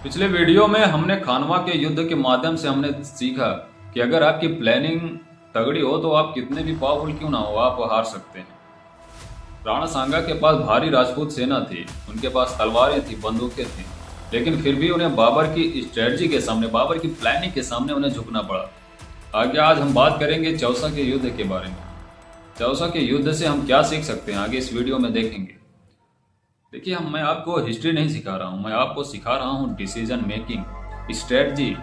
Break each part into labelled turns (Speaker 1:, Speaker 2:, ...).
Speaker 1: पिछले वीडियो में हमने खानवा के युद्ध के माध्यम से हमने सीखा कि अगर आपकी प्लानिंग तगड़ी हो तो आप कितने भी पावरफुल क्यों ना हो, आप हार सकते हैं। राणा सांगा के पास भारी राजपूत सेना थी, उनके पास तलवारें थी, बंदूकें थी, लेकिन फिर भी उन्हें बाबर की स्ट्रेटजी के सामने, बाबर की प्लानिंग के सामने उन्हें झुकना पड़ा। आगे आज हम बात करेंगे चौसा के युद्ध के बारे में। चौसा के युद्ध से हम क्या सीख सकते हैं आगे इस वीडियो में देखेंगे। देखिए, मैं आपको हिस्ट्री नहीं सिखा रहा हूँ, मैं आपको सिखा रहा हूँ decision making, strategy,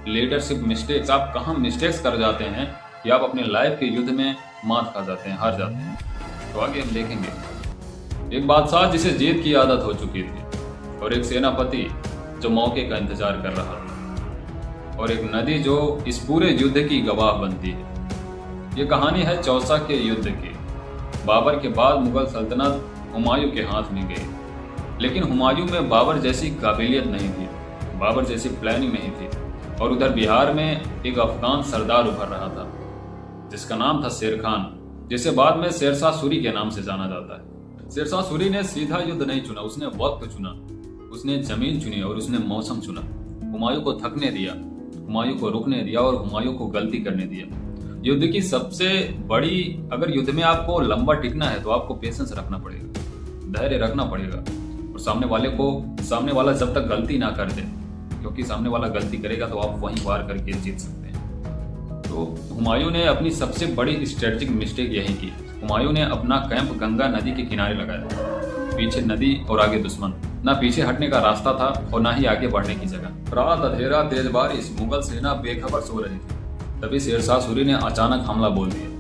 Speaker 1: leadership mistakes. आप कहाँ मिस्टेक्स कर जाते हैं कि आप अपने लाइफ के युद्ध में मात खा जाते हैं, हार जाते हैं। तो आगे हम देखेंगे। एक बादशाह जिसे जीत की आदत हो चुकी थी, और एक सेनापति जो मौके का इंतजार कर रहा था, और एक नदी जो इस पूरे युद्ध की गवाह बनती है। ये कहानी है चौसा के युद्ध की। बाबर के बाद मुगल सल्तनत हुमायूं के हाथ में गई, लेकिन हुमायूं में बाबर जैसी काबिलियत नहीं थी, बाबर जैसी प्लानिंग नहीं थी। और उधर बिहार में एक अफगान सरदार उभर रहा था जिसका नाम था शेर खान, जिसे बाद में शेरशाह सूरी के नाम से जाना जाता है। शेरशाह सूरी ने सीधा युद्ध नहीं चुना, उसने वक्त चुना, उसने जमीन चुनी और उसने मौसम चुना। हुमायूं को थकने दिया, हुमायूं को रुकने दिया और हुमायूं को गलती करने दिया। युद्ध की सबसे बड़ी, अगर युद्ध में आपको लंबा टिकना है तो आपको पेशेंस रखना पड़ेगा, धैर्य रखना पड़ेगा, और सामने वाला जब तक गलती ना कर दे, क्योंकि सामने वाला गलती करेगा तो आप वहीं वार करके जीत सकते हैं। तो हुमायूं ने अपनी सबसे बड़ी स्ट्रेटेजिक मिस्टेक यही की। हुमायूं ने अपना कैंप गंगा नदी के किनारे लगाया, पीछे नदी और आगे दुश्मन। ना पीछे हटने का रास्ता था और ना ही आगे बढ़ने की जगह। रात अंधेरा, तेज बारिश, मुगल सेना बेखबर सो रही थी। तभी शेरशाह सूरी ने अचानक हमला बोल दिया।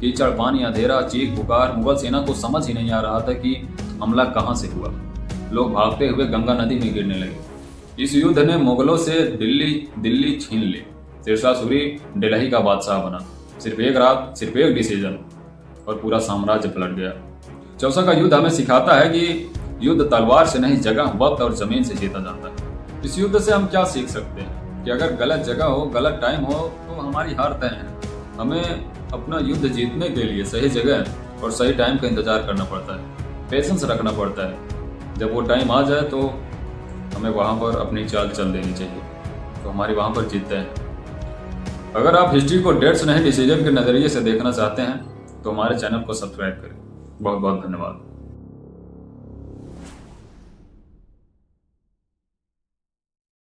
Speaker 1: कीचड़, पानी, अंधेरा, चीख पुकार, मुगल सेना को समझ ही नहीं आ रहा था कि हमला कहां से हुआ। लोग भागते हुए गंगा नदी में गिरने लगे। इस युद्ध ने मुगलों से दिल्ली छीन ली। शेरशाह सूरी दिल्ली का बादशाह बना। सिर्फ एक रात, सिर्फ एक डिसीजन, और पूरा साम्राज्य पलट गया। चौसा का युद्ध हमें सिखाता है कि युद्ध तलवार से नहीं, जगह, वक्त और जमीन से जीता जाता है। इस युद्ध से हम क्या सीख सकते हैं कि अगर गलत जगह हो, गलत टाइम हो तो हमारी हार तय है। हमें अपना युद्ध जीतने के लिए सही जगह और सही टाइम का इंतजार करना पड़ता है, पेशेंस रखना पड़ता है। जब वो टाइम आ जाए तो हमें वहाँ पर अपनी चाल चल देनी चाहिए, तो हमारी वहाँ पर जीतते हैं। अगर आप हिस्ट्री को डेट्स नहीं, डिसीजन के नज़रिए से देखना चाहते हैं तो हमारे चैनल को सब्सक्राइब करें। बहुत बहुत धन्यवाद।